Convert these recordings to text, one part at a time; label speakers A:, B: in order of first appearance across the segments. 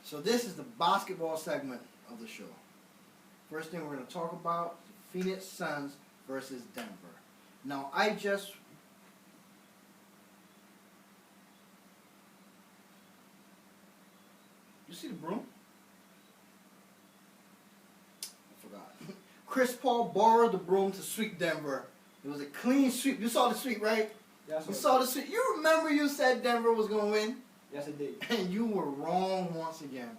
A: So this is the basketball segment of the show. First thing we're going to talk about is Phoenix Suns versus Denver. Now, you see the broom? I forgot. Chris Paul borrowed the broom to sweep Denver. It was a clean sweep. You saw the sweep, right?
B: Yes,
A: you saw the sweep. You remember you said Denver was going to win?
B: Yes, it did.
A: And you were wrong once again.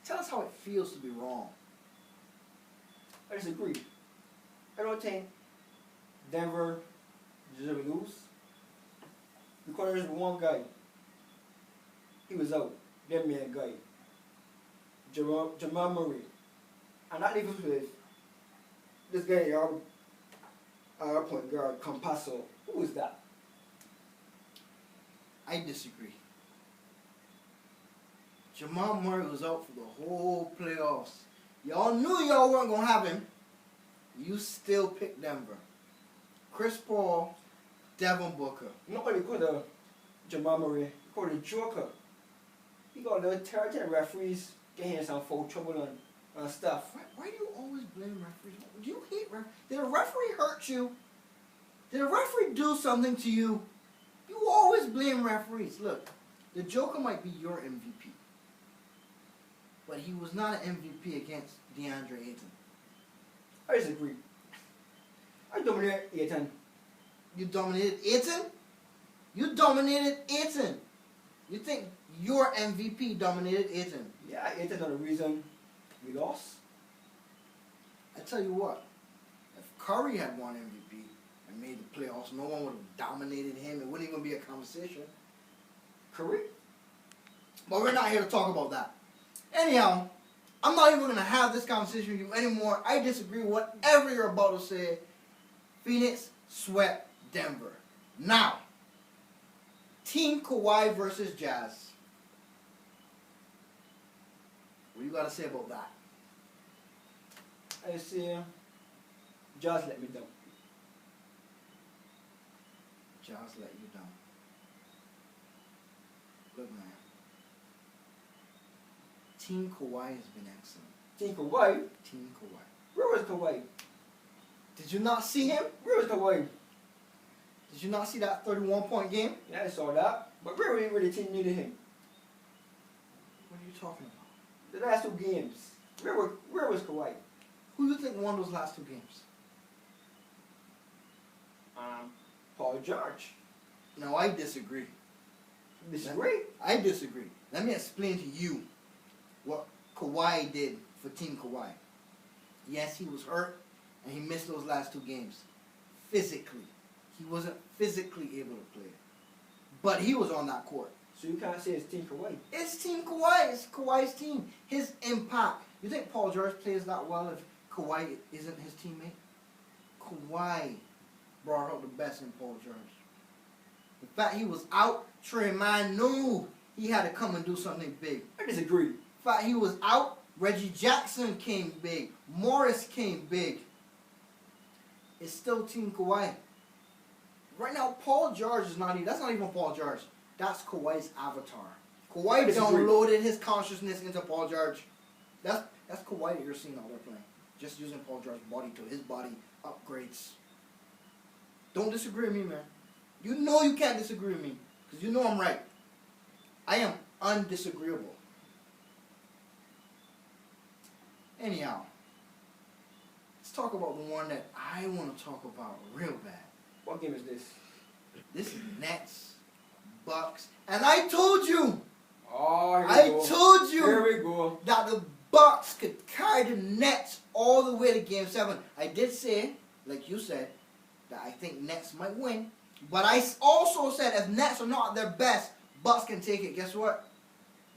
A: Tell us how it feels to be wrong.
B: I disagree. I don't think Denver deserves to lose because there's one guy. He was out. That man guy. Jamal Murray. And that leaves us with this guy, our point guard, Compasso. Who is that?
A: I disagree. Jamal Murray was out for the whole playoffs. Y'all knew y'all weren't going to have him. You still picked Denver. Chris Paul, Devin Booker.
B: Nobody called Jamal Murray. He called the Joker. He got the territory referees getting in some foul trouble and stuff.
A: Why do you always blame referees? Do you hate referees? Did a referee hurt you? Did a referee do something to you? You always blame referees. Look, the Joker might be your MVP. But he was not an MVP against DeAndre Ayton.
B: I disagree. I dominated Ayton.
A: You dominated Ayton? You dominated Ayton. You think your MVP dominated Ayton?
B: Yeah, Ayton's not the reason we lost.
A: I tell you what, if Curry had won MVP and made the playoffs, no one would have dominated him. It wouldn't even be a conversation.
B: Curry?
A: But we're not here to talk about that. Anyhow, I'm not even going to have this conversation with you anymore. I disagree with whatever you're about to say. Phoenix swept Denver. Now, Team Kawhi versus Jazz. What do you got to say about that?
B: I say, Jazz let me down.
A: Jazz let you down. Look, man. Team Kawhi has been excellent.
B: Team Kawhi?
A: Team Kawhi.
B: Where was Kawhi?
A: Did you not see him?
B: Where was Kawhi?
A: Did you not see that 31-point game?
B: Yeah, I saw that. But where were the team needed him?
A: What are you talking about?
B: The last 2 games. Where was Kawhi?
A: Who do you think won those last 2 games?
B: Paul George.
A: No, I disagree.
B: Disagree?
A: I disagree. Let me explain to you what Kawhi did for Team Kawhi. Yes, he was hurt, and he missed those last 2 games. Physically. He wasn't physically able to play. But he was on that court.
B: So you can't say it's Team Kawhi.
A: It's Team Kawhi. It's Kawhi's team. His impact. You think Paul George plays that well if Kawhi isn't his teammate? Kawhi brought out the best in Paul George. In fact, he was out. Trey Mann knew he had to come and do something big.
B: I disagree.
A: In fact, he was out. Reggie Jackson came big. Morris came big. It's still Team Kawhi. Right now, Paul George is not even, that's not even Paul George. That's Kawhi's avatar. Kawhi downloaded his consciousness into Paul George. That's Kawhi that you're seeing out there playing. Just using Paul George's body to his body upgrades. Don't disagree with me, man. You know you can't disagree with me. Because you know I'm right. I am undisagreeable. Anyhow, let's talk about the one that I want to talk about real bad.
B: What game is this?
A: This is Nets, Bucks, and I told you.
B: Oh,
A: I told you.
B: Here we go.
A: That the Bucks could carry the Nets all the way to Game 7. I did say, like you said, that I think Nets might win. But I also said if Nets are not at their best, Bucks can take it. Guess what?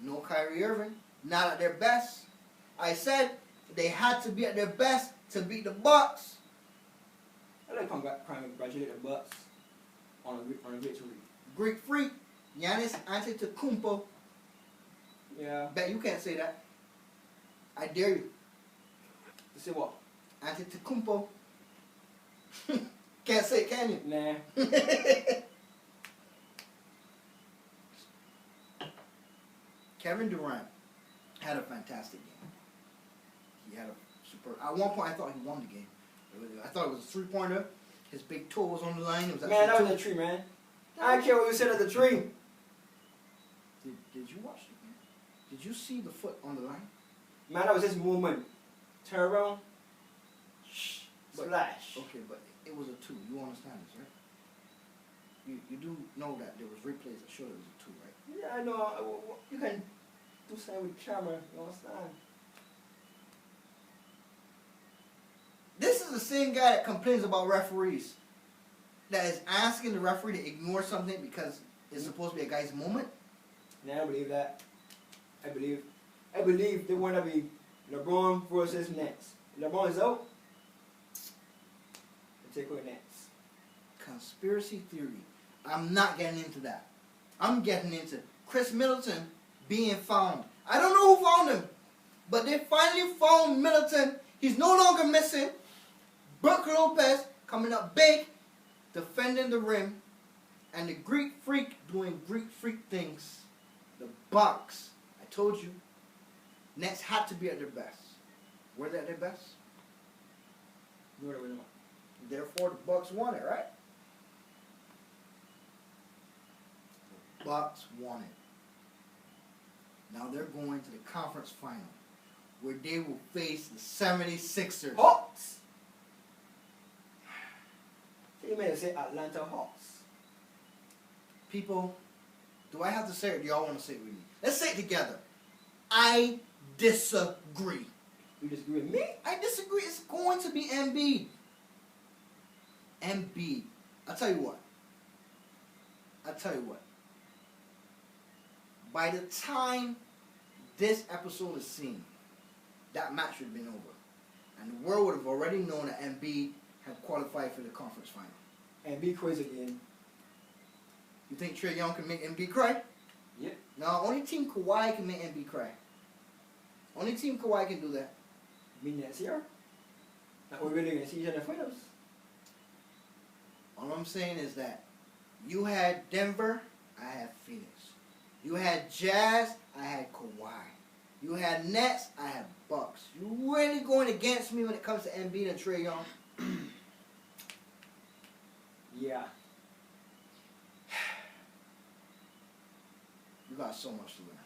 A: No Kyrie Irving. Not at their best. I said they had to be at their best to beat the Bucks.
B: I like to congratulate the Bucks on a victory.
A: Greek freak, Giannis Antetokounmpo.
B: Yeah.
A: Bet you can't say that. I dare you.
B: To say what?
A: Antetokounmpo. Can't say it, can you?
B: Nah.
A: Kevin Durant had a fantastic game. He had a super. At one point, I thought he won the game. I thought it was a 3-pointer. His big toe was on the line. It was
B: Man, that was a tree, man. I don't care what you said at the tree.
A: Did you watch the game? Did you see the foot on the line?
B: Man, that was his movement. Turn around. Shh. Splash.
A: Okay, but it was a 2. You understand this, right? You do know that there was replays that showed it was a 2, right?
B: Yeah, I know. You can do something with camera. You understand?
A: This is the same guy that complains about referees. That is asking the referee to ignore something because it's supposed to be a guy's moment.
B: Nah, I don't believe that. I believe they want to be LeBron versus Nets. LeBron is out. They take away Nets.
A: Conspiracy theory. I'm not getting into that. I'm getting into Chris Middleton being found. I don't know who found him, but they finally found Middleton. He's no longer missing. Brook Lopez coming up big, defending the rim, and the Greek Freak doing Greek Freak things. The Bucks. I told you, Nets had to be at their best. Were they at their best?
B: No, they were not.
A: Therefore, the Bucks won it, right? The Bucks won it. Now they're going to the conference final, where they will face the 76ers.
B: Hawks. You may say Atlanta Hawks.
A: People, do I have to say it or do y'all want to say it with me? Let's say it together. I disagree.
B: You disagree with me?
A: I disagree. It's going to be Embiid. Embiid. I'll tell you what. By the time this episode is seen, that match would have been over. And the world would have already known that Embiid had qualified for the conference final.
B: And be crazy again.
A: You think Trae Young can make Embiid cry?
B: Yep.
A: No, only Team Kawhi can make Embiid cry. Only Team Kawhi can do that.
B: Me next year. Now we're really going to see each other in the finals.
A: All I'm saying is that you had Denver, I had Phoenix. You had Jazz, I had Kawhi. You had Nets, I had Bucks. You really going against me when it comes to Embiid and Trae Young?
B: Yeah.
A: You got so much to win.